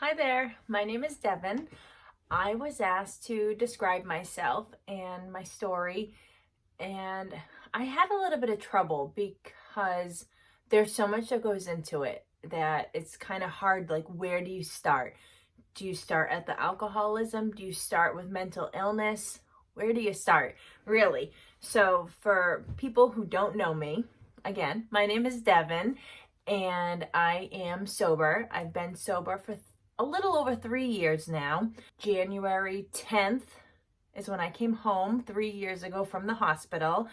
Hi there, my name is Devin. I was asked to describe myself and my story, and I had a little bit of trouble because there's so much that goes into it that it's kind of hard. Like, where do you start? Do you start at the alcoholism? Do you start with mental illness? Where do you start, really? So, for people who don't know me, again, my name is Devin, and I am sober. I've been sober for a little over 3 years now. January 10th is when I came home 3 years ago from the hospital.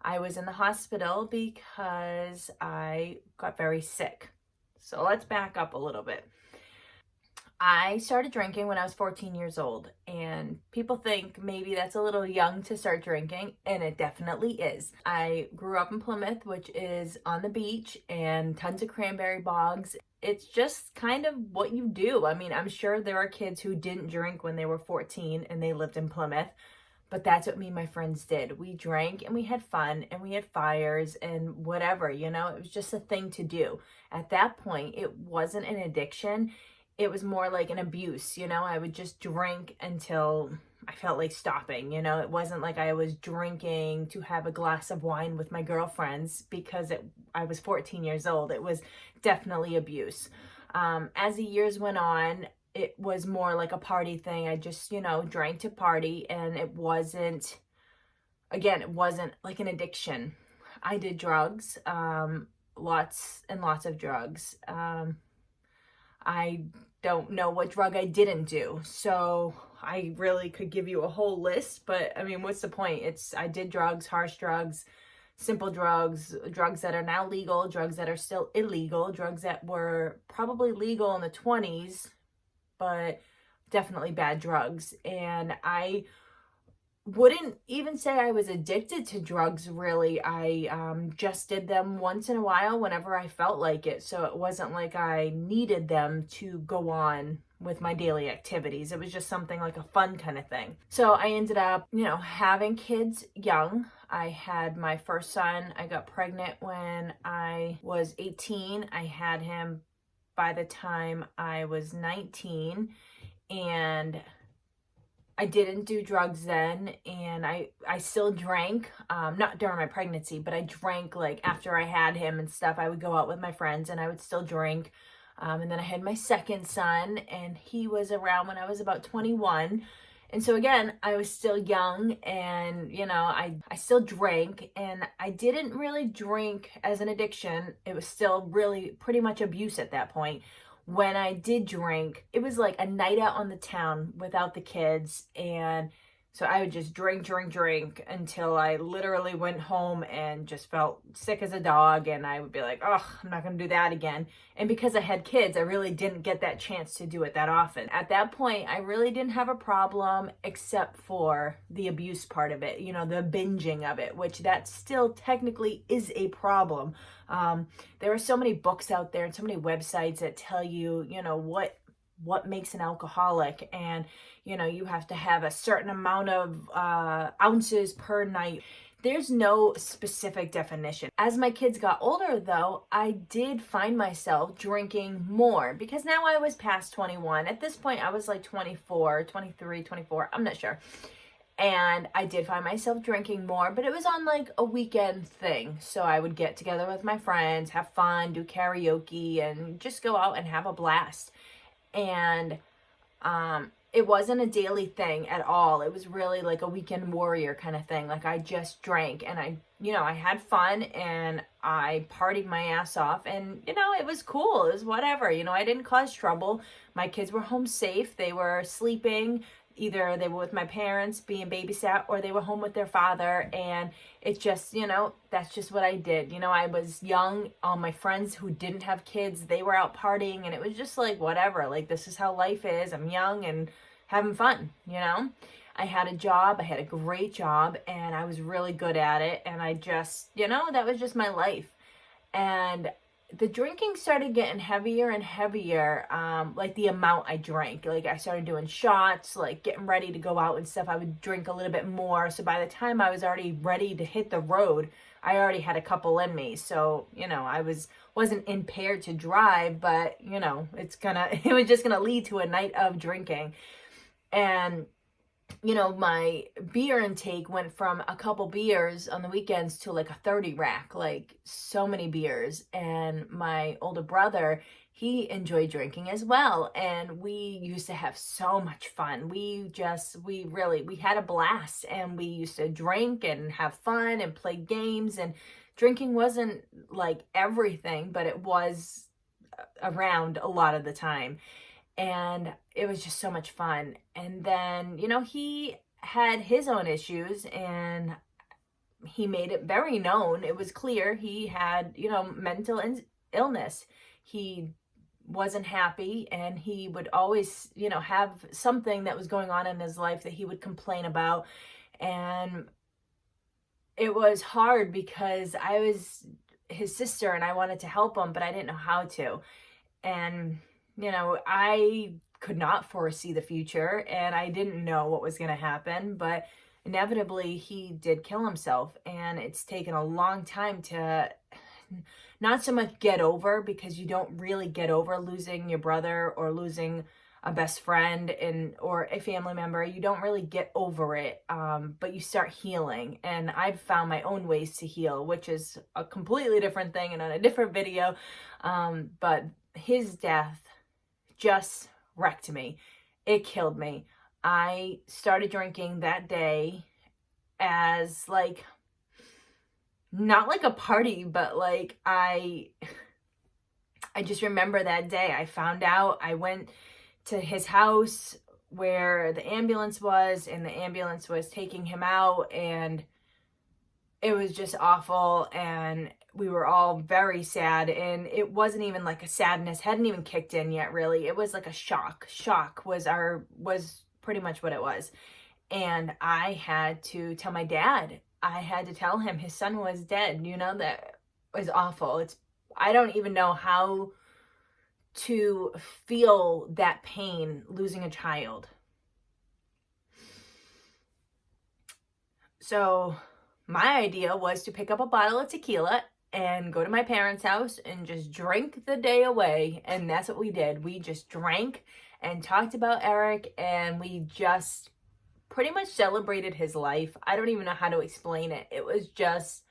I was in the hospital because I got very sick. So let's back up a little bit. I started drinking when I was 14 years old, and people think maybe that's a little young to start drinking, and it definitely is. I grew up in Plymouth, which is on the beach, and tons of cranberry bogs. It's just kind of what you do. I mean, I'm sure there are kids who didn't drink when they were 14 and they lived in Plymouth, but that's what me and my friends did. We drank and we had fun and we had fires and whatever, it was just a thing to do. At that point, it wasn't an addiction. It was more like an abuse. I would just drink until I felt like stopping. It wasn't like I was drinking to have a glass of wine with my girlfriends because I was 14 years old. It was definitely abuse. As the years went on, it was more like a party thing. I just, drank to party, and it wasn't like an addiction. I did drugs, lots and lots of drugs. I don't know what drug I didn't do. So I really could give you a whole list, but I mean, what's the point? I did drugs, harsh drugs, simple drugs, drugs that are now legal, drugs that are still illegal, drugs that were probably legal in the 20s, but definitely bad drugs. And I wouldn't even say I was addicted to drugs, really. I just did them once in a while whenever I felt like it. So it wasn't like I needed them to go on with my daily activities. It was just something like a fun kind of thing. So I ended up, having kids young. I had my first son. I got pregnant when I was 18. I had him by the time I was 19. And I didn't do drugs then, and I still drank, not during my pregnancy, but I drank like after I had him and stuff. I would go out with my friends and I would still drink. And then I had my second son, and he was around when I was about 21. And so again, I was still young, and I still drank, and I didn't really drink as an addiction. It was still really pretty much abuse at that point. When I did drink, it was like a night out on the town without the kids. And so I would just drink until I literally went home and just felt sick as a dog. And I would be like, oh, I'm not going to do that again. And because I had kids, I really didn't get that chance to do it that often. At that point, I really didn't have a problem except for the abuse part of it, the binging of it, which that still technically is a problem. There are so many books out there and so many websites that tell you, what makes an alcoholic, and you have to have a certain amount of ounces per night. There's no specific definition. As my kids got older, though, I did find myself drinking more because now I was past 21. At this point, I was like 24, 23, 24, I'm not sure. And I did find myself drinking more, but it was on like a weekend thing. So I would get together with my friends, have fun, do karaoke, and just go out and have a blast. And it wasn't a daily thing at all. It was really like a weekend warrior kind of thing. Like, I just drank, and I had fun, and I partied my ass off, and it was cool. It was whatever. I didn't cause trouble. My kids were home safe. They were sleeping. Either they were with my parents being babysat, or they were home with their father. And it's just, that's just what I did. I was young. All my friends who didn't have kids, they were out partying, and it was just like, whatever. Like, this is how life is. I'm young and having fun, I had a job. I had a great job, and I was really good at it. And I just, that was just my life. And the drinking started getting heavier and heavier, like the amount I drank. Like I started doing shots, like getting ready to go out and stuff. I would drink a little bit more. So by the time I was already ready to hit the road, I already had a couple in me. So, wasn't impaired to drive, but it was just gonna lead to a night of drinking. And my beer intake went from a couple beers on the weekends to like a 30 rack, like so many beers. And my older brother, he enjoyed drinking as well. And we used to have so much fun. We had a blast, and we used to drink and have fun and play games. And drinking wasn't like everything, but it was around a lot of the time. And it was just so much fun. And then, he had his own issues, and he made it very known. It was clear he had, mental illness. He wasn't happy, and he would always, have something that was going on in his life that he would complain about. And it was hard because I was his sister and I wanted to help him, but I didn't know how to. And I could not foresee the future, and I didn't know what was going to happen, but inevitably he did kill himself. And it's taken a long time to not so much get over, because you don't really get over losing your brother or losing a best friend or a family member. You don't really get over it, but you start healing. And I've found my own ways to heal, which is a completely different thing and on a different video. But his death just wrecked me. It killed me. I started drinking that day as like, not like a party, but like I just remember that day. I found out, I went to his house where the ambulance was, and the ambulance was taking him out, and it was just awful. And we were all very sad, and it wasn't even like a sadness, hadn't even kicked in yet, really. It was like a shock was pretty much what it was. And I had to tell my dad. I had to tell him his son was dead. That was awful. I don't even know how to feel that pain, losing a child. So my idea was to pick up a bottle of tequila and go to my parents' house and just drink the day away. And that's what we did. We just drank and talked about Eric, and we just pretty much celebrated his life. I don't even know how to explain it. It was just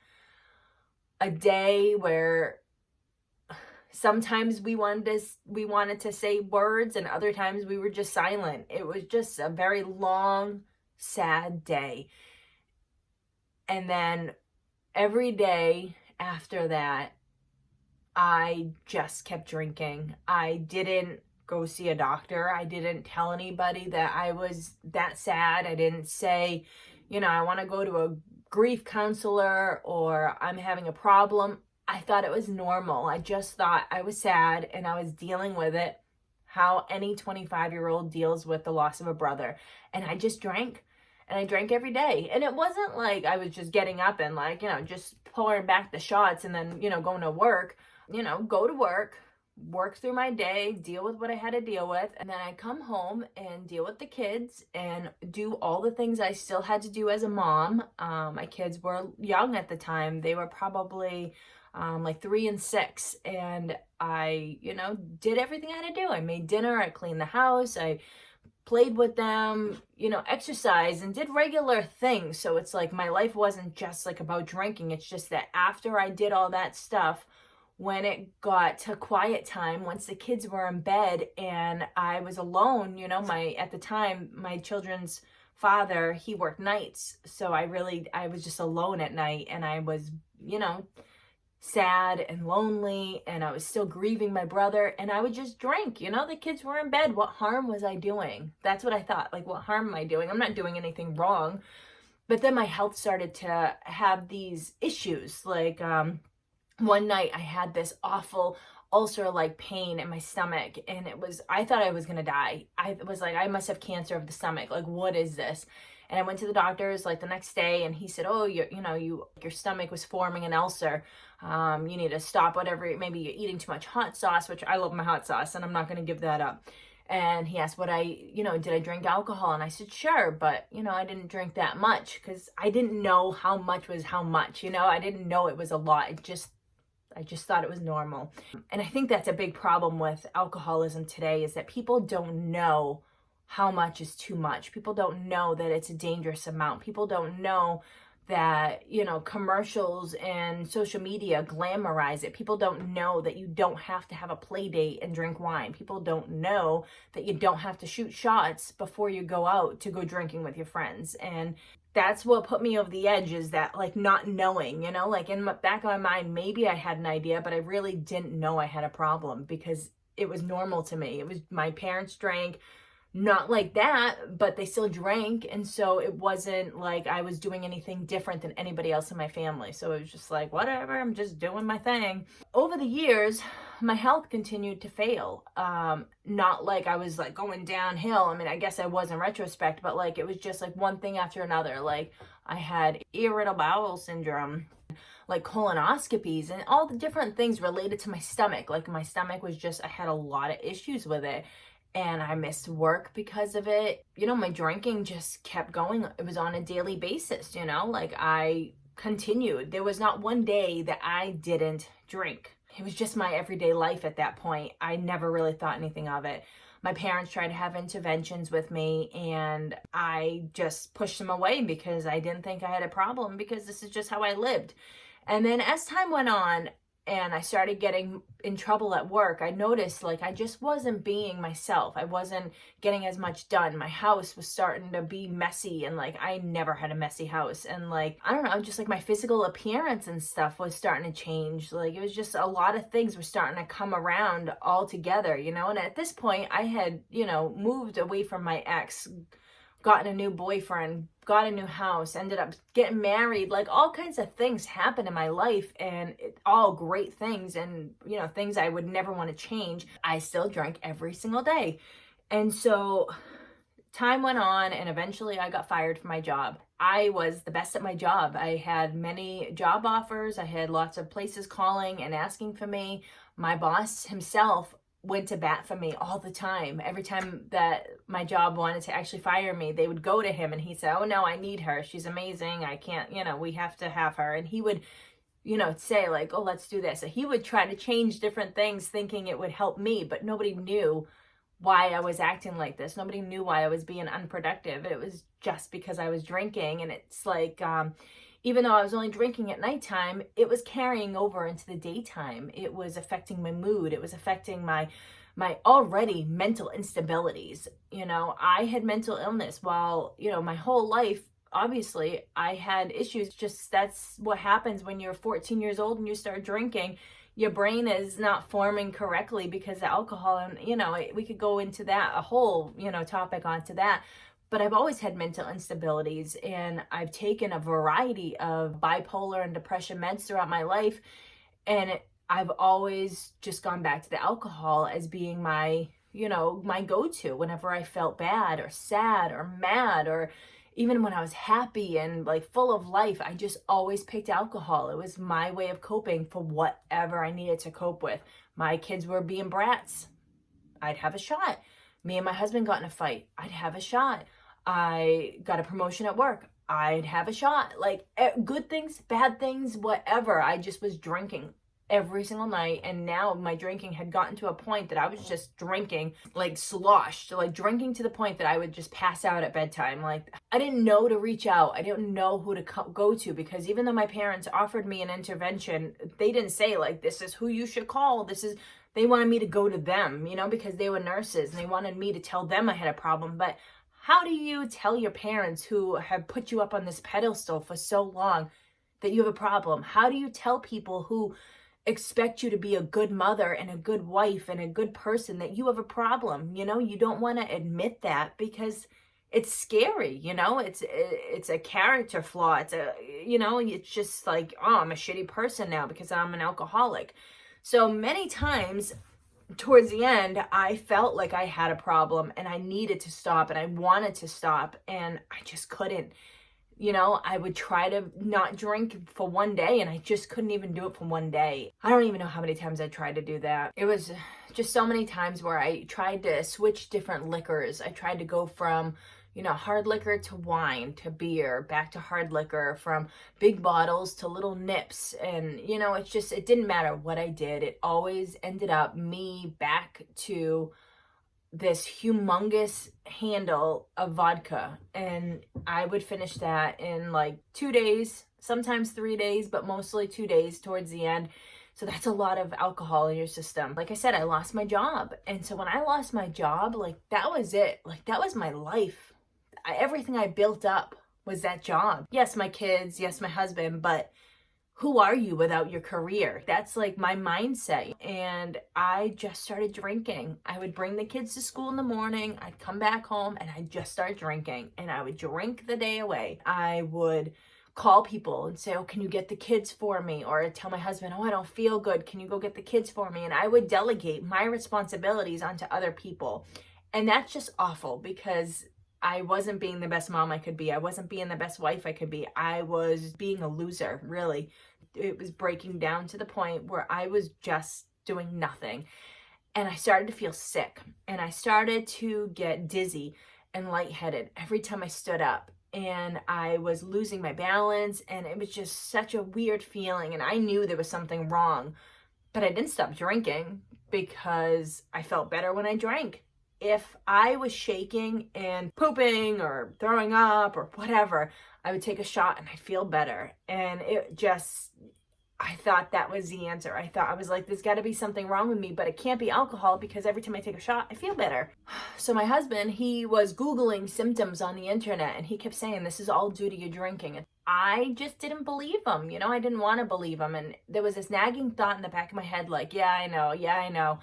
a day where sometimes we wanted to say words, and other times we were just silent. It was just a very long, sad day. And then every day after that, I just kept drinking. I didn't go see a doctor. I didn't tell anybody that I was that sad. I didn't say, I want to go to a grief counselor, or I'm having a problem. I thought it was normal. I just thought I was sad and I was dealing with it, how any 25-year-old deals with the loss of a brother. And I just drank. And I drank every day. And it wasn't like I was just getting up and like, just pouring back the shots and then, going to work. Go to work through my day, deal with what I had to deal with. And then I come home and deal with the kids and do all the things I still had to do as a mom. My kids were young at the time. They were probably like 3 and 6. And I, did everything I had to do. I made dinner, I cleaned the house, I played with them, exercised and did regular things. So it's like my life wasn't just like about drinking. It's just that after I did all that stuff, when it got to quiet time, once the kids were in bed and I was alone, at the time, my children's father, he worked nights. So I was just alone at night, and I was, sad and lonely, and I was still grieving my brother, and I would just drink. The kids were in bed. What harm was I doing? That's what I thought. Like, what harm am I doing? I'm not doing anything wrong. But then my health started to have these issues. Like, one night I had this awful ulcer-like pain in my stomach, and I thought I was gonna die. I was like, I must have cancer of the stomach. Like, what is this? And I went to the doctor's like the next day, and he said, oh, your stomach was forming an ulcer. You need to stop whatever, maybe you're eating too much hot sauce, which I love my hot sauce, and I'm not going to give that up. And he asked did I drink alcohol? And I said, sure, but, I didn't drink that much because I didn't know how much was how much, I didn't know it was a lot. I just thought it was normal. And I think that's a big problem with alcoholism today, is that people don't know how much is too much. People don't know that it's a dangerous amount. People don't know that, commercials and social media glamorize it. People don't know that you don't have to have a play date and drink wine. People don't know that you don't have to shoot shots before you go out to go drinking with your friends. And that's what put me over the edge, is that like not knowing, like in the back of my mind, maybe I had an idea, but I really didn't know I had a problem because it was normal to me. It was, my parents drank, not like that, but they still drank. And so it wasn't like I was doing anything different than anybody else in my family. So it was just like, whatever, I'm just doing my thing. Over the years, my health continued to fail. Not like I was like going downhill. I mean, I guess I was in retrospect, but like it was just like one thing after another. Like I had irritable bowel syndrome, like colonoscopies, and all the different things related to my stomach. Like my stomach was just, I had a lot of issues with it. And I missed work because of it. My drinking just kept going. It was on a daily basis, like I continued. There was not one day that I didn't drink. It was just my everyday life at that point. I never really thought anything of it. My parents tried to have interventions with me, and I just pushed them away because I didn't think I had a problem, because this is just how I lived. And then as time went on, and I started getting in trouble at work, I noticed like I just wasn't being myself. I wasn't getting as much done. My house was starting to be messy, and like I never had a messy house. And like, I don't know, just like my physical appearance and stuff was starting to change. Like it was just a lot of things were starting to come around all together, And at this point I had, moved away from my ex, gotten a new boyfriend, got a new house, ended up getting married. Like all kinds of things happened in my life, and all great things, and things I would never want to change. I still drank every single day. And so time went on, and eventually I got fired from my job. I was the best at my job. I had many job offers. I had lots of places calling and asking for me. My boss himself went to bat for me all the time. Every time that my job wanted to actually fire me, they would go to him, and he said, oh no, I need her. She's amazing. I can't, we have to have her. And he would, say like, oh, let's do this. So he would try to change different things thinking it would help me, but nobody knew why I was acting like this. Nobody knew why I was being unproductive. It was just because I was drinking. And it's like, even though I was only drinking at nighttime, it was carrying over into the daytime. It was affecting my mood. It was affecting my already mental instabilities. I had mental illness while, my whole life, obviously, I had issues. Just that's what happens when you're 14 years old and you start drinking. Your brain is not forming correctly because of alcohol. And, we could go into that, a whole, topic onto that. But I've always had mental instabilities, and I've taken a variety of bipolar and depression meds throughout my life. And I've always just gone back to the alcohol as being my, my go-to whenever I felt bad or sad or mad, or even when I was happy and like full of life. I just always picked alcohol. It was my way of coping for whatever I needed to cope with. My kids were being brats. I'd have a shot. Me and my husband got in a fight. I'd have a shot. I got a promotion at work. I'd have a shot. Like good things, bad things, whatever. I just was drinking every single night. And now my drinking had gotten to a point that I was just drinking like sloshed, like drinking to the point that I would just pass out at bedtime. Like I didn't know to reach out. I didn't know who to go to, because even though my parents offered me an intervention, they didn't say like, this is who you should call. They wanted me to go to them, because they were nurses, and they wanted me to tell them I had a problem. But how do you tell your parents, who have put you up on this pedestal for so long, that you have a problem? How do you tell people who expect you to be a good mother and a good wife and a good person that you have a problem? You don't want to admit that because it's scary, it's a character flaw. It's it's just like, oh, I'm a shitty person now because I'm an alcoholic. So many times towards the end, I felt like I had a problem and I needed to stop and I wanted to stop and I just couldn't. I would try to not drink for one day and I just couldn't even do it for one day. I don't even know how many times I tried to do that. It was just so many times where I tried to switch different liquors. I tried to go from, hard liquor to wine to beer, back to hard liquor, from big bottles to little nips. And, it didn't matter what I did. It always ended up me back to this humongous handle of vodka, and I would finish that in like 2 days, sometimes 3 days, but mostly 2 days towards the end. So that's a lot of alcohol in your system. Like I said, I lost my job, and so when I lost my job, like that was it. Like that was my life. Everything I built up was that job. Yes, my kids, yes, my husband, but who are you without your career? That's like my mindset. And I just started drinking. I would bring the kids to school in the morning. I'd come back home and I'd just start drinking. And I would drink the day away. I would call people and say, oh, can you get the kids for me? Or I'd tell my husband, oh, I don't feel good. Can you go get the kids for me? And I would delegate my responsibilities onto other people. And that's just awful because I wasn't being the best mom I could be. I wasn't being the best wife I could be. I was being a loser, really. It was breaking down to the point where I was just doing nothing. And I started to feel sick. And I started to get dizzy and lightheaded every time I stood up. And I was losing my balance. And it was just such a weird feeling. And I knew there was something wrong. But I didn't stop drinking because I felt better when I drank. If I was shaking and pooping or throwing up or whatever, I would take a shot and I'd feel better. And I thought that was the answer. I was like, there's got to be something wrong with me, but it can't be alcohol because every time I take a shot, I feel better. So my husband, he was Googling symptoms on the internet and he kept saying, this is all due to your drinking. And I just didn't believe him. I didn't want to believe him. And there was this nagging thought in the back of my head, like, yeah, I know.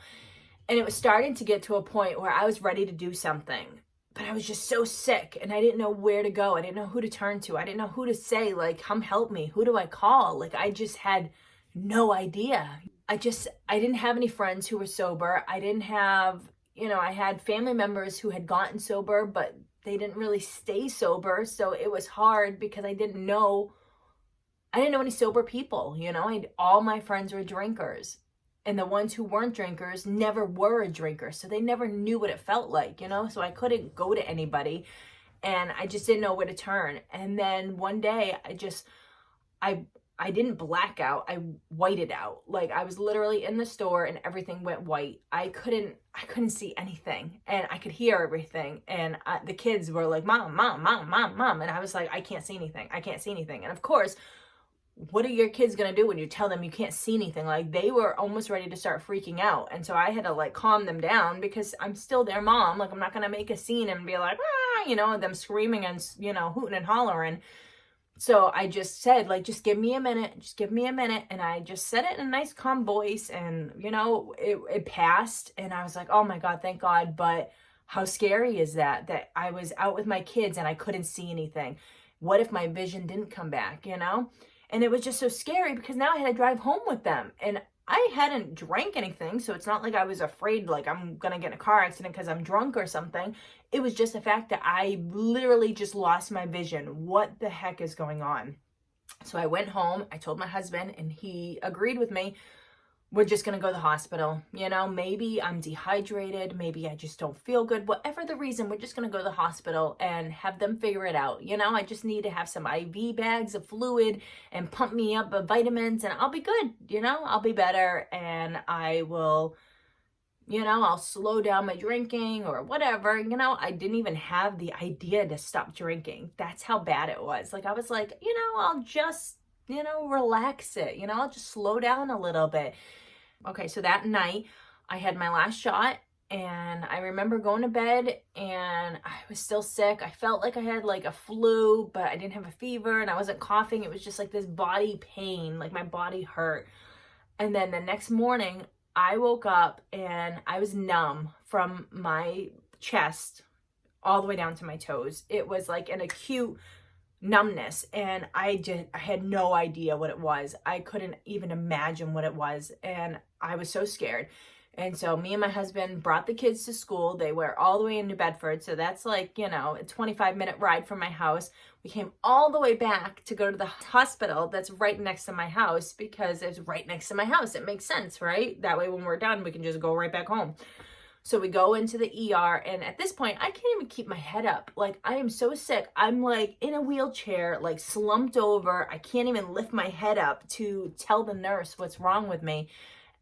And it was starting to get to a point where I was ready to do something. But I was just so sick and I didn't know where to go. I didn't know who to turn to. I didn't know who to say, like, come help me. Who do I call? Like, I just had no idea. I didn't have any friends who were sober. I didn't have, I had family members who had gotten sober, but they didn't really stay sober. So it was hard because I didn't know any sober people. All my friends were drinkers. And the ones who weren't drinkers never were a drinker. So they never knew what it felt like, So I couldn't go to anybody and I just didn't know where to turn. And then one day I didn't black out. I whited out. Like I was literally in the store and everything went white. I couldn't see anything and I could hear everything. And the kids were like, mom. And I was like, I can't see anything. And of course, what are your kids going to do when you tell them you can't see anything? Like they were almost ready to start freaking out. And so I had to like calm them down because I'm still their mom. Like I'm not going to make a scene and be like, them screaming and, hooting and hollering. So I just said, like, just give me a minute. And I just said it in a nice calm voice and, it passed. And I was like, oh my God, thank God. But how scary is that I was out with my kids and I couldn't see anything? What if my vision didn't come back, And it was just so scary because now I had to drive home with them. And I hadn't drank anything, so it's not like I was afraid like I'm going to get in a car accident because I'm drunk or something. It was just the fact that I literally just lost my vision. What the heck is going on? So I went home, I told my husband, and he agreed with me. We're just going to go to the hospital. Maybe I'm dehydrated. Maybe I just don't feel good. Whatever the reason, we're just going to go to the hospital and have them figure it out. I just need to have some IV bags of fluid and pump me up with vitamins and I'll be good. I'll be better and I will, I'll slow down my drinking or whatever. I didn't even have the idea to stop drinking. That's how bad it was. Like, I was like, I'll just, relax it. I'll just slow down a little bit. Okay, so that night I had my last shot and I remember going to bed and I was still sick. I felt like I had like a flu, but I didn't have a fever and I wasn't coughing. It was just like this body pain, like my body hurt. And then the next morning I woke up and I was numb from my chest all the way down to my toes. It was like an acute numbness and I had no idea what it was. I couldn't even imagine what it was. And I was so scared. And so me and my husband brought the kids to school. They were all the way in New Bedford. So that's like, you know, a 25-minute ride from my house. We came all the way back to go to the hospital that's right next to my house because it's right next to my house. It makes sense, right? That way when we're done, we can just go right back home. So we go into the ER, and at this point, I can't even keep my head up. Like, I am so sick. I'm like in a wheelchair, like slumped over. I can't even lift my head up to tell the nurse what's wrong with me.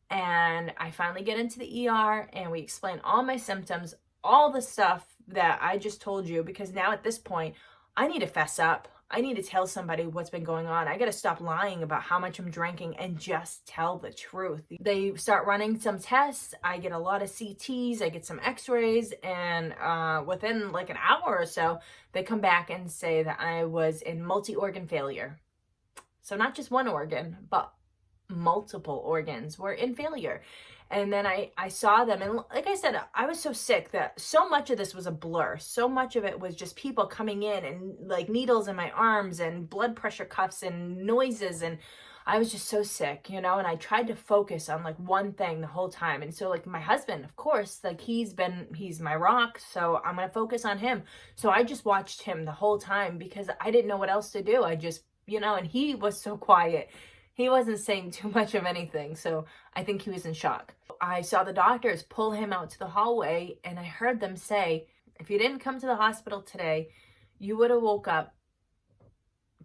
And I finally get into the ER, and we explain all my symptoms, all the stuff that I just told you, because now at this point, I need to fess up. I need to tell somebody what's been going on. I got to stop lying about how much I'm drinking and just tell the truth. They start running some tests. I get a lot of CTs. I get some x-rays. And within like an hour or so, they come back and say that I was in multi-organ failure. So not just one organ, but multiple organs were in failure. And then I saw them, and like I said, I was so sick that so much of this was a blur. So much of it was just people coming in and like needles in my arms and blood pressure cuffs and noises, and I was just so sick, you know. And I tried to focus on like one thing the whole time. And so like my husband, of course, like he's my rock, so I'm gonna focus on him. So I just watched him the whole time because I didn't know what else to do. I just, you know, and he was so quiet. He wasn't saying too much of anything, so I think he was in shock. I saw the doctors pull him out to the hallway, and I heard them say, if you didn't come to the hospital today, you would have woke up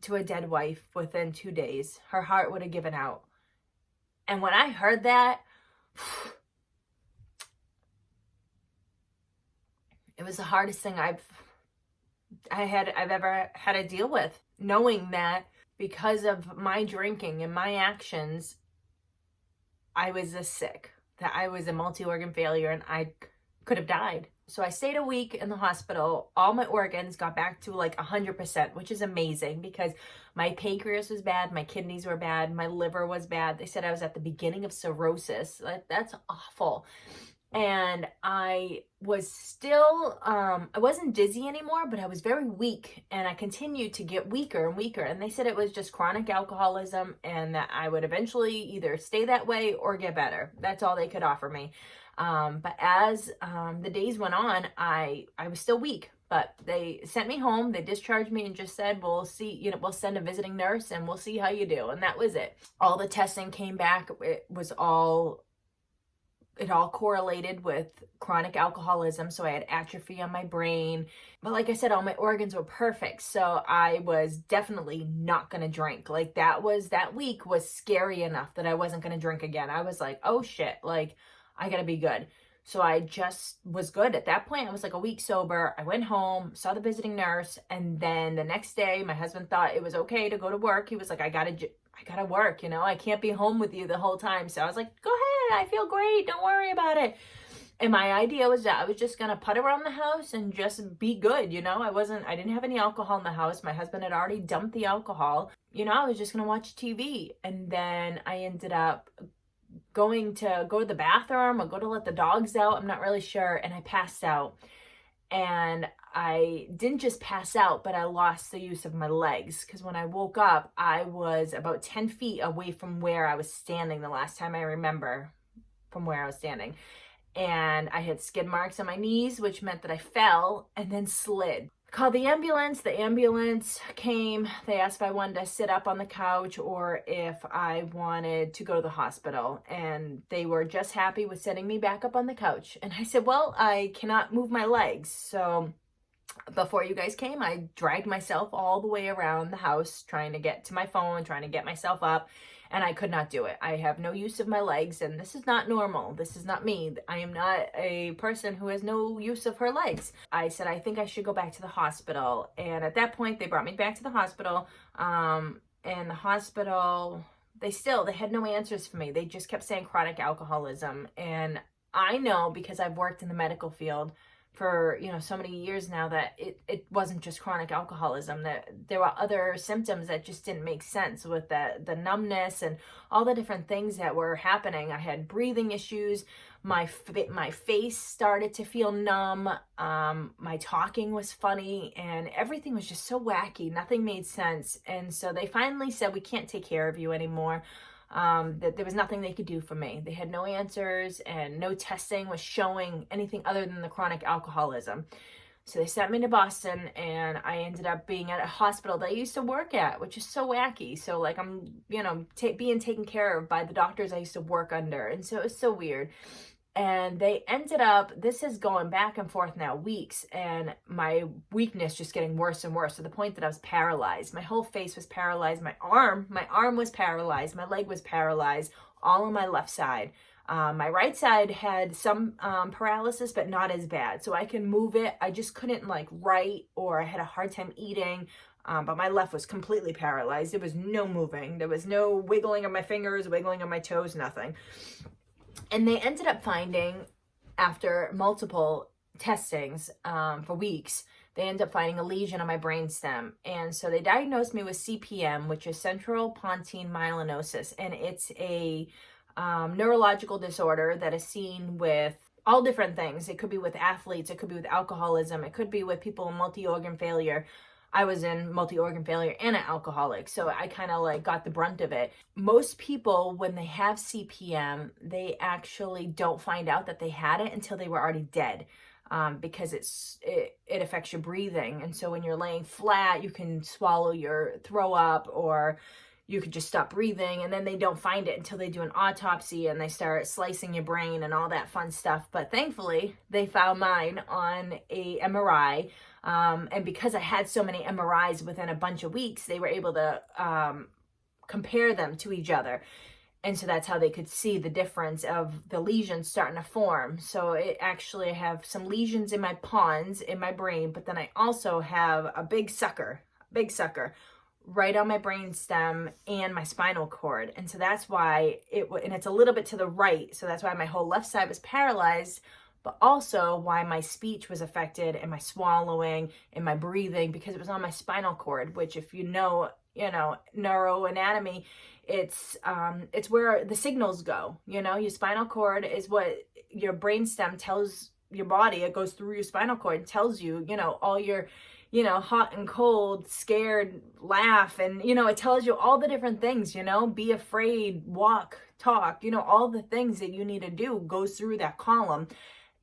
to a dead wife within 2 days. Her heart would have given out. And when I heard that, it was the hardest thing I've ever had to deal with, knowing that because of my drinking and my actions, I was this sick, that I was a multi-organ failure and I could have died. So I stayed a week in the hospital. All my organs got back to like 100%, which is amazing because my pancreas was bad, my kidneys were bad, my liver was bad. They said I was at the beginning of cirrhosis. That's awful. And I was still, I wasn't dizzy anymore, but I was very weak, and I continued to get weaker and weaker. And they said it was just chronic alcoholism and that I would eventually either stay that way or get better. That's all they could offer me. But as the days went on, I was still weak, but they sent me home. They discharged me and just said, we'll see, you know, we'll send a visiting nurse and we'll see how you do. And that was it. All the testing came back. It all correlated with chronic alcoholism. So I had atrophy on my brain. But like I said, all my organs were perfect. So I was definitely not going to drink. Like that week was scary enough that I wasn't going to drink again. I was like, oh shit, like I got to be good. So I just was good. At that point, I was like a week sober. I went home, saw the visiting nurse. And then the next day, my husband thought it was okay to go to work. He was like, I gotta work, you know, I can't be home with you the whole time. So I was like, go ahead, I feel great, don't worry about it. And my idea was that I was just gonna put around the house and just be good, you know. I didn't have any alcohol in the house. My husband had already dumped the alcohol. You know, I was just gonna watch TV. And then I ended up going to go to the bathroom or go to let the dogs out, I'm not really sure, and I passed out. And I didn't just pass out, but I lost the use of my legs, because when I woke up, I was about 10 feet away from where I was standing the last time I remember from where I was standing. And I had skid marks on my knees, which meant that I fell and then slid. Called the ambulance came. They asked if I wanted to sit up on the couch or if I wanted to go to the hospital, and they were just happy with setting me back up on the couch. And I said, well, I cannot move my legs. So before you guys came, I dragged myself all the way around the house trying to get to my phone, trying to get myself up, and I could not do it. I have no use of my legs, and this is not normal. This is not me. I am not a person who has no use of her legs. I said, I think I should go back to the hospital. And at that point, they brought me back to the hospital. And the hospital, they had no answers for me. They just kept saying chronic alcoholism. And I know, because I've worked in the medical field for, you know, so many years now, that it wasn't just chronic alcoholism, that there were other symptoms that just didn't make sense with the numbness and all the different things that were happening. I had breathing issues. My face started to feel numb. My talking was funny, and everything was just so wacky. Nothing made sense. And so they finally said, we can't take care of you anymore. that there was nothing they could do for me. They had no answers, and no testing was showing anything other than the chronic alcoholism. So they sent me to Boston, and I ended up being at a hospital that I used to work at, which is so wacky. So like I'm, being taken care of by the doctors I used to work under. And so it was so weird. And they ended up, this is going back and forth now, weeks, and my weakness just getting worse and worse to the point that I was paralyzed. My whole face was paralyzed. My arm was paralyzed. My leg was paralyzed, all on my left side. My right side had some paralysis, but not as bad. So I can move it. I just couldn't like write, or I had a hard time eating. But my left was completely paralyzed. There was no moving. There was no wiggling of my fingers, wiggling of my toes, nothing. And they ended up finding, after multiple testings for weeks, they ended up finding a lesion on my brainstem. And so they diagnosed me with CPM, which is central pontine myelinosis. And it's a neurological disorder that is seen with all different things. It could be with athletes, it could be with alcoholism, it could be with people in multi-organ failure. I was in multi-organ failure and an alcoholic, so I kind of like got the brunt of it. Most people, when they have CPM, they actually don't find out that they had it until they were already dead, because it affects your breathing. And so when you're laying flat, you can swallow your throw up, or you could just stop breathing, and then they don't find it until they do an autopsy and they start slicing your brain and all that fun stuff. But thankfully, they found mine on a MRI. And because I had so many MRIs within a bunch of weeks, they were able to compare them to each other. And so that's how they could see the difference of the lesions starting to form. So it actually, I have some lesions in my pons, in my brain, but then I also have a big sucker right on my brain stem and my spinal cord. And so that's why and it's a little bit to the right. So that's why my whole left side was paralyzed, but also why my speech was affected, and my swallowing and my breathing, because it was on my spinal cord, which, if you know neuroanatomy, it's where the signals go. Your spinal cord is what your brainstem tells your body. It goes through your spinal cord and tells you, all your hot and cold, scared, laugh, and, it tells you all the different things, be afraid, walk, talk, all the things that you need to do goes through that column.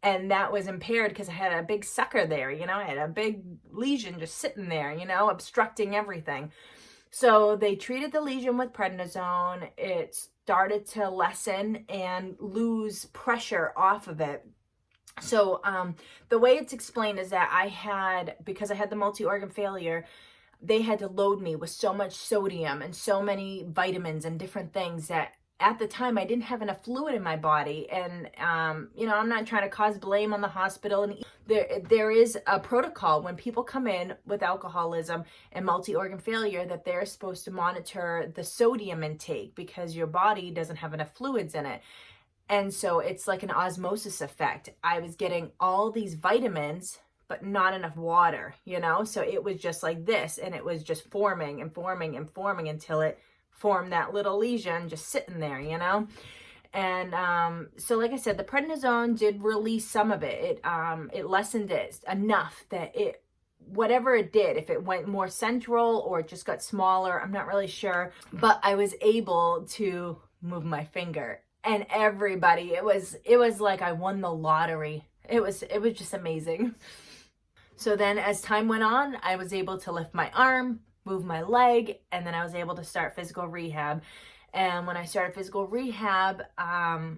And that was impaired because I had a big sucker there, I had a big lesion just sitting there, obstructing everything. So they treated the lesion with prednisone. It started to lessen and lose pressure off of it. So the way it's explained is that because I had the multi-organ failure, they had to load me with so much sodium and so many vitamins and different things that at the time I didn't have enough fluid in my body. And, I'm not trying to cause blame on the hospital. And there is a protocol when people come in with alcoholism and multi-organ failure, that they're supposed to monitor the sodium intake, because your body doesn't have enough fluids in it. And so it's like an osmosis effect. I was getting all these vitamins, but not enough water, So it was just like this, and it was just forming and forming and forming until it formed that little lesion just sitting there, And so like I said, the prednisone did release some of it. It lessened it enough that whatever it did, if it went more central or it just got smaller, I'm not really sure. But I was able to move my finger. And everybody, it was like I won the lottery. It was just amazing. So then as time went on, I was able to lift my arm, move my leg, and then I was able to start physical rehab. And when I started physical rehab, I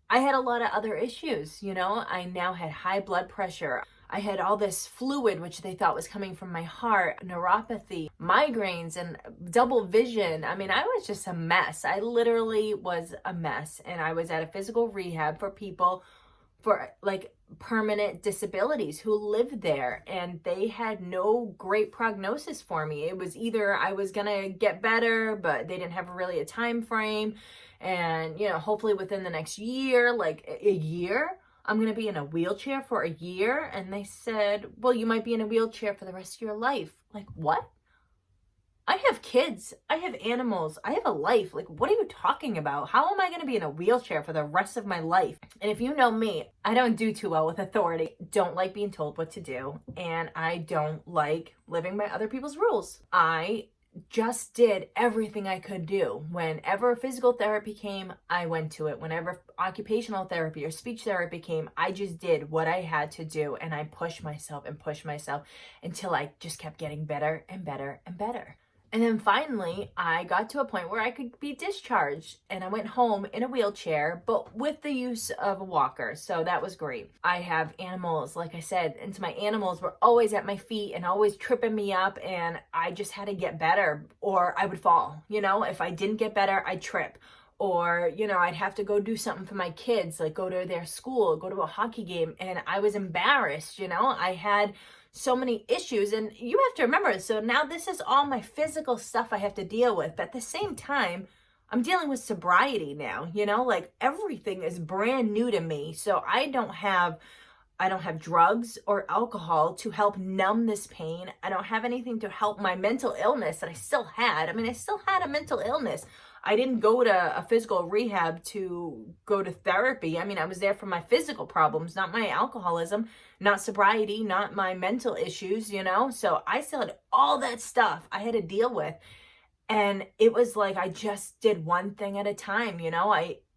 had a lot of other issues. I now had high blood pressure. I had all this fluid, which they thought was coming from my heart, neuropathy, migraines, and double vision. I mean, I was just a mess. I literally was a mess. And I was at a physical rehab for people for like permanent disabilities who lived there, and they had no great prognosis for me. It was either I was gonna get better, but they didn't have really a time frame, and hopefully within the next year, like a year, I'm going to be in a wheelchair for a year. And they said, well, you might be in a wheelchair for the rest of your life. Like, what? I have kids. I have animals. I have a life. Like, what are you talking about? How am I going to be in a wheelchair for the rest of my life? And if you know me, I don't do too well with authority. Don't like being told what to do. And I don't like living by other people's rules. I just did everything I could do. Whenever physical therapy came, I went to it. Whenever occupational therapy or speech therapy came, I just did what I had to do, and I pushed myself until I just kept getting better and better and better. And then finally, I got to a point where I could be discharged, and I went home in a wheelchair, but with the use of a walker. So that was great. I have animals, like I said, and so my animals were always at my feet and always tripping me up, and I just had to get better or I would fall. If I didn't get better, I'd trip. Or, I'd have to go do something for my kids, like go to their school, go to a hockey game, and I was embarrassed. I had so many issues, and you have to remember, so now this is all my physical stuff I have to deal with, but at the same time I'm dealing with sobriety now. Like everything is brand new to me, so I don't have drugs or alcohol to help numb this pain. I don't have anything to help my mental illness that I still had. I still had a mental illness. I didn't go to a physical rehab to go to therapy. I was there for my physical problems, not my alcoholism, not sobriety, not my mental issues, So I still had all that stuff I had to deal with. And it was like I just did one thing at a time,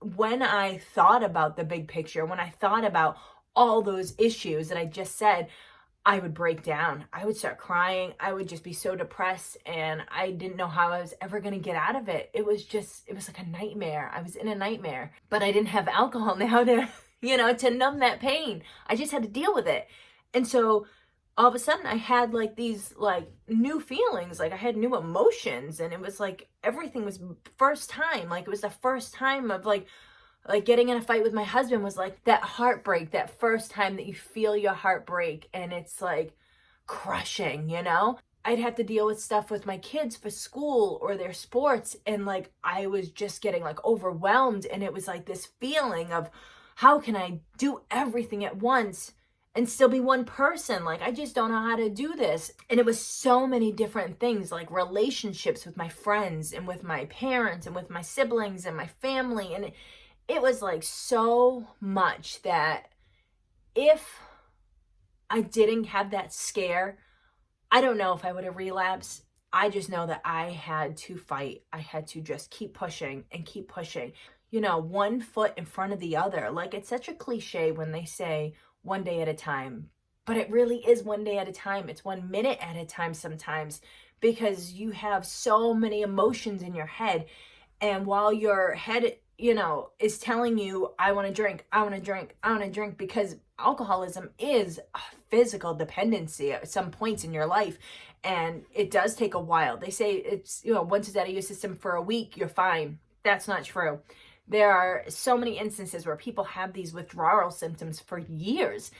when I thought about the big picture, when I thought about all those issues that I just said, I would break down. I would start crying. I would just be so depressed, and I didn't know how I was ever going to get out of it. It was like a nightmare. I was in a nightmare, but I didn't have alcohol now to, to numb that pain. I just had to deal with it. And so all of a sudden I had like these like new feelings, like I had new emotions, and it was like everything was first time. Like it was the first time of like getting in a fight with my husband was like that heartbreak, that first time that you feel your heart break, and it's like crushing. I'd have to deal with stuff with my kids for school or their sports, and like I was just getting like overwhelmed, and it was like this feeling of how can I do everything at once and still be one person? Like I just don't know how to do this. And it was so many different things, like relationships with my friends and with my parents and with my siblings and my family, and it was like so much that if I didn't have that scare, I don't know if I would have relapsed. I just know that I had to fight. I had to just keep pushing and keep pushing. One foot in front of the other. Like it's such a cliche when they say one day at a time, but it really is one day at a time. It's 1 minute at a time sometimes, because you have so many emotions in your head. And while your head is telling you, I want to drink, I want to drink, I want to drink, because alcoholism is a physical dependency at some points in your life. And it does take a while. They say it's, once it's out of your system for a week, you're fine. That's not true. There are so many instances where people have these withdrawal symptoms for years.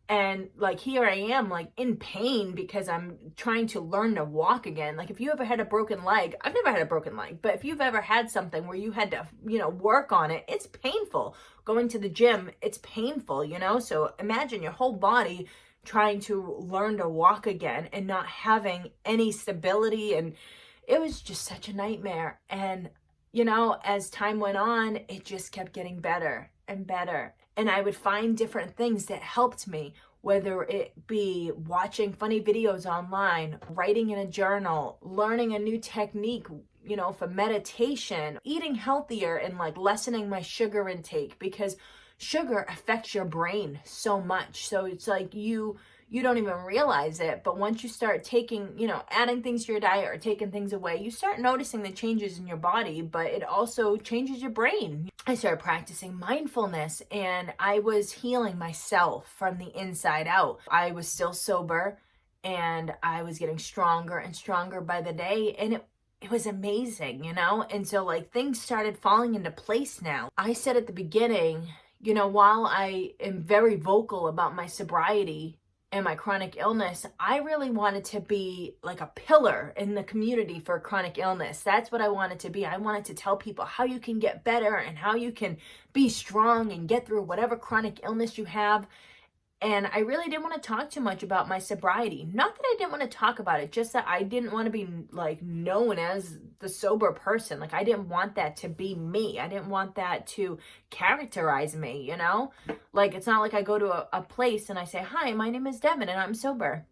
And like here I am like in pain because I'm trying to learn to walk again. Like if you ever had a broken leg, I've never had a broken leg, but if you've ever had something where you had to, work on it, it's painful. Going to the gym, it's painful, So imagine your whole body trying to learn to walk again and not having any stability. And it was just such a nightmare. And, as time went on, it just kept getting better and better. And I would find different things that helped me, whether it be watching funny videos online, writing in a journal, learning a new technique, for meditation, eating healthier, and like lessening my sugar intake, because sugar affects your brain so much. So it's like you don't even realize it, but once you start taking, adding things to your diet or taking things away, you start noticing the changes in your body, but it also changes your brain. I started practicing mindfulness, and I was healing myself from the inside out. I was still sober, and I was getting stronger and stronger by the day, and it was amazing, And so like things started falling into place now. I said at the beginning, while I am very vocal about my sobriety and my chronic illness, I really wanted to be like a pillar in the community for chronic illness. That's what I wanted to be. I wanted to tell people how you can get better and how you can be strong and get through whatever chronic illness you have. And I really didn't want to talk too much about my sobriety. Not that I didn't want to talk about it, just that I didn't want to be like known as the sober person. Like I didn't want that to be me. I didn't want that to characterize me, Like it's not like I go to a place and I say, hi, my name is Devin and I'm sober.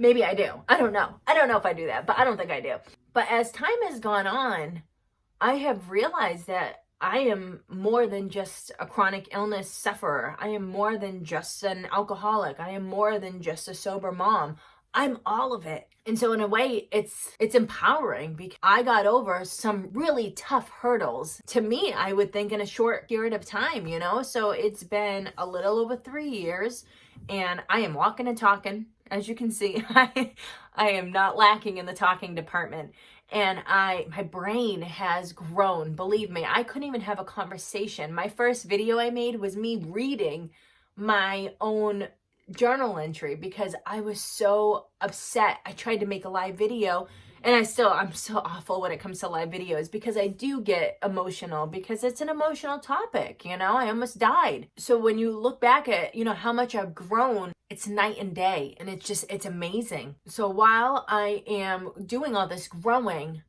Maybe I do. I don't know. I don't know if I do that, but I don't think I do. But as time has gone on, I have realized that I am more than just a chronic illness sufferer. I am more than just an alcoholic. I am more than just a sober mom. I'm all of it. And so in a way, it's empowering because I got over some really tough hurdles. To me, I would think in a short period of time, you know? So it's been a little over 3 years and I am walking and talking. As you can see, I am not lacking in the talking department. And my brain has grown. Believe me, I couldn't even have a conversation. My first video I made was me reading my own journal entry because I was so upset. I tried to make a live video and I'm so awful when it comes to live videos because I do get emotional because it's an emotional topic, you know? I almost died. So when you look back at, you know, how much I've grown, it's night and day and it's amazing. So while I am doing all this growing,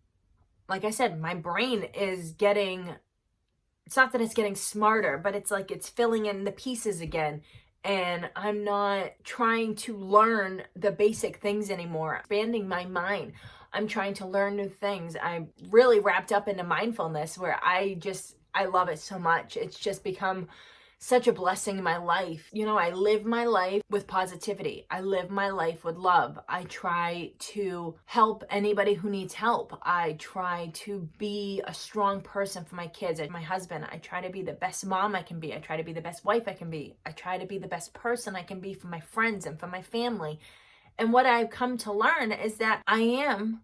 like I said, my brain is getting, it's not that it's getting smarter, but it's like it's filling in the pieces again. And I'm not trying to learn the basic things anymore. Expanding my mind. I'm trying to learn new things. I'm really wrapped up into mindfulness where I love it so much. It's just become such a blessing in my life. You know, I live my life with positivity. I live my life with love. I try to help anybody who needs help. I try to be a strong person for my kids and my husband. I try to be the best mom I can be. I try to be the best wife I can be. I try to be the best person I can be for my friends and for my family. And what I've come to learn is that I am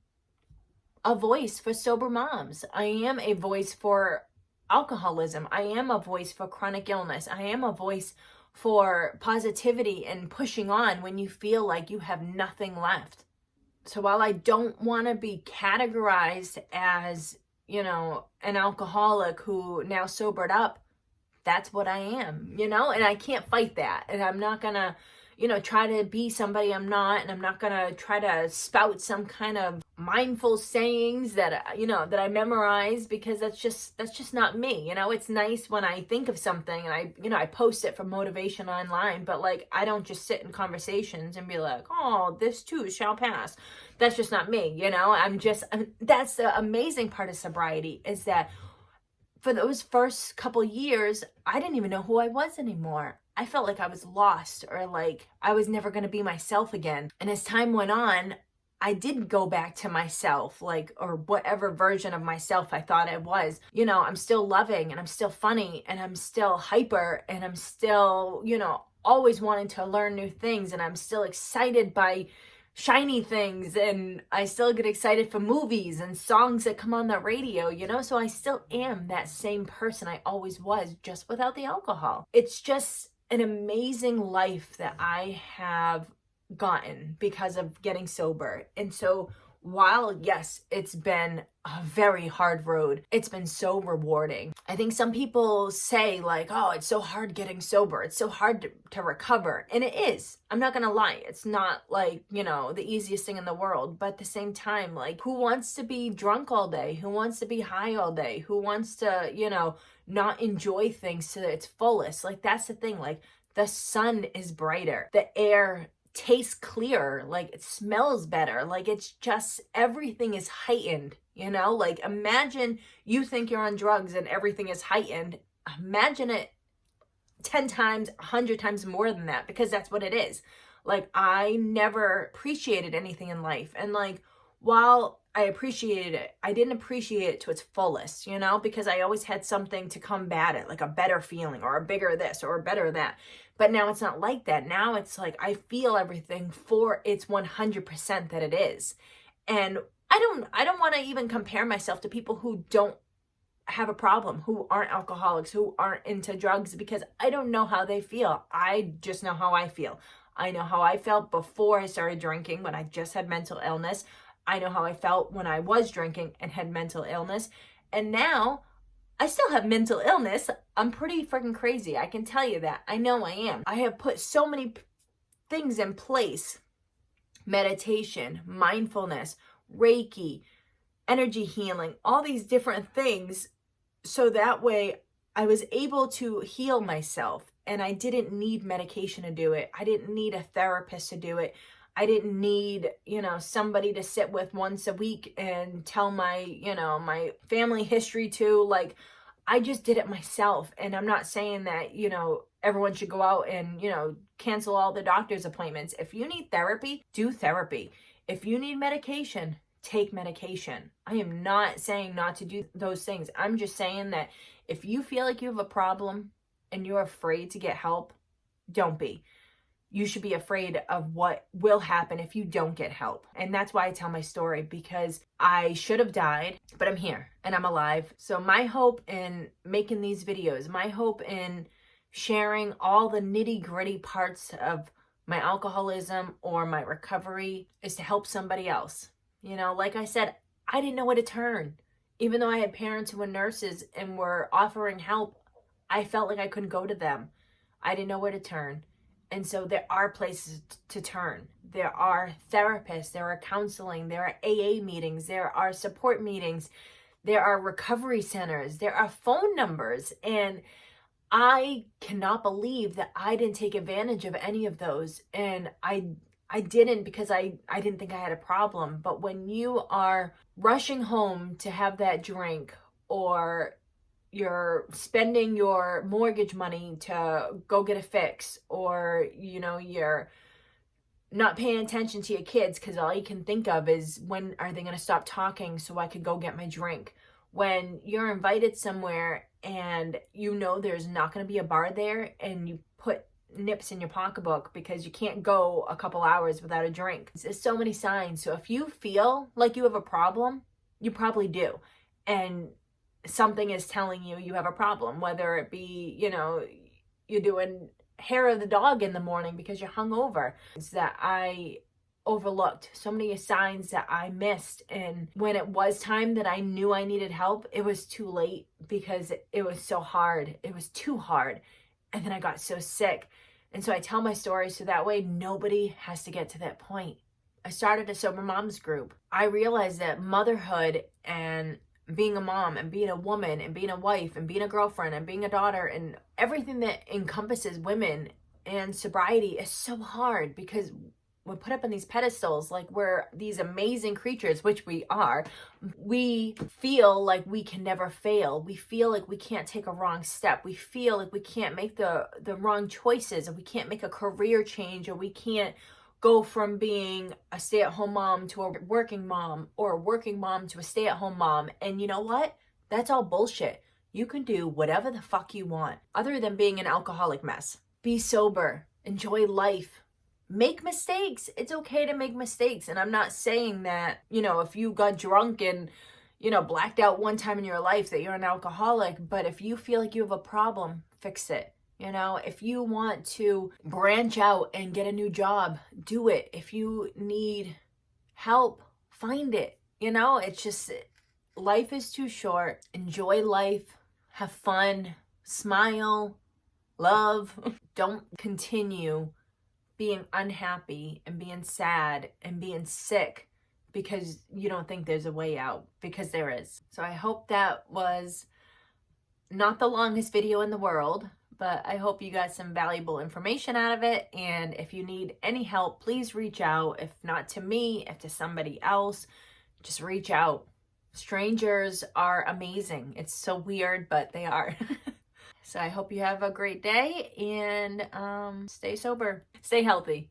a voice for sober moms. I am a voice for alcoholism. I am a voice for chronic illness. I am a voice for positivity and pushing on when you feel like you have nothing left. So while I don't want to be categorized as, you know, an alcoholic who now sobered up, that's what I am, you know, and I can't fight that. And I'm not going to, you know, try to be somebody I'm not, and I'm not going to try to spout some kind of mindful sayings that, you know, that I memorize because that's just not me. You know, it's nice when I think of something and I post it for motivation online, but like, I don't just sit in conversations and be like, oh, this too shall pass. That's just not me. You know, that's the amazing part of sobriety is that for those first couple years, I didn't even know who I was anymore. I felt like I was lost or like I was never going to be myself again. And as time went on, I did go back to myself, like, or whatever version of myself I thought I was. You know, I'm still loving and I'm still funny and I'm still hyper and I'm still, you know, always wanting to learn new things and I'm still excited by shiny things and I still get excited for movies and songs that come on the radio, you know? So I still am that same person I always was, just without the alcohol. It's just an amazing life that I have gotten because of getting sober. And so while, yes, it's been a very hard road, it's been so rewarding. I think some people say like, oh, it's so hard getting sober. It's so hard to recover. And it is. I'm not going to lie. It's not like, you know, the easiest thing in the world. But at the same time, like, who wants to be drunk all day? Who wants to be high all day? Who wants to, you know, not enjoy things to its fullest? Like, that's the thing. Like, the sun is brighter. The air tastes clearer, like it smells better, like it's just everything is heightened, you know? Like imagine you think you're on drugs and everything is heightened. Imagine it 10 times, 100 times more than that, because that's what it is. Like I never appreciated anything in life, and like while I appreciated it, I didn't appreciate it to its fullest, you know, because I always had something to combat it, like a better feeling or a bigger this or a better that. But now it's not like that. Now it's like I feel everything for its 100% that it is. And I don't want to even compare myself to people who don't have a problem, who aren't alcoholics, who aren't into drugs, because I don't know how they feel. I just know how I feel. I know how I felt before I started drinking when I just had mental illness. I know how I felt when I was drinking and had mental illness. And now I still have mental illness. I'm pretty freaking crazy. I can tell you that. I know I am. I have put so many things in place. Meditation, mindfulness, Reiki, energy healing, all these different things. So that way I was able to heal myself and I didn't need medication to do it. I didn't need a therapist to do it. I didn't need, somebody to sit with once a week and tell my, my family history to. Like, I just did it myself. And I'm not saying that, everyone should go out and, cancel all the doctor's appointments. If you need therapy, do therapy. If you need medication, take medication. I am not saying not to do those things. I'm just saying that if you feel like you have a problem and you're afraid to get help, don't be. You should be afraid of what will happen if you don't get help. And that's why I tell my story, because I should have died, but I'm here and I'm alive. So my hope in making these videos, my hope in sharing all the nitty-gritty parts of my alcoholism or my recovery is to help somebody else. Like I said, I didn't know where to turn. Even though I had parents who were nurses and were offering help, I felt like I couldn't go to them. I didn't know where to turn. And so there are places to turn. There are therapists, there are counseling, there are AA meetings, there are support meetings, there are recovery centers, there are phone numbers. And I cannot believe that I didn't take advantage of any of those. And I didn't, because I didn't think I had a problem. But when you are rushing home to have that drink, or you're spending your mortgage money to go get a fix, or you're not paying attention to your kids because all you can think of is, when are they going to stop talking so I could go get my drink? When you're invited somewhere and there's not going to be a bar there, and you put nips in your pocketbook because you can't go a couple hours without a drink. There's so many signs. So if you feel like you have a problem, you probably do. And something is telling you you have a problem, whether it be, you're doing hair of the dog in the morning because you're hungover. It's that I overlooked so many signs that I missed. And when it was time that I knew I needed help, it was too late, because it was so hard. It was too hard. And then I got so sick. And so I tell my story so that way nobody has to get to that point. I started a sober moms group. I realized that motherhood and being a mom and being a woman and being a wife and being a girlfriend and being a daughter and everything that encompasses women and sobriety is so hard, because we're put up on these pedestals like we're these amazing creatures, which we are. We feel like we can never fail. We feel like we can't take a wrong step. We feel like we can't make the wrong choices, or we can't make a career change, or we can't go from being a stay-at-home mom to a working mom, or a working mom to a stay-at-home mom. And you know what? That's all bullshit. You can do whatever the fuck you want, other than being an alcoholic mess. Be sober. Enjoy life. Make mistakes. It's okay to make mistakes. And I'm not saying that, if you got drunk and, blacked out one time in your life, that you're an alcoholic. But if you feel like you have a problem, fix it. If you want to branch out and get a new job, do it. If you need help, find it. It's just, life is too short. Enjoy life. Have fun. Smile. Love. Don't continue being unhappy and being sad and being sick because you don't think there's a way out, because there is. So I hope that was not the longest video in the world, but I hope you got some valuable information out of it. And if you need any help, please reach out. If not to me, if to somebody else, just reach out. Strangers are amazing. It's so weird, but they are. So I hope you have a great day, and stay sober, stay healthy.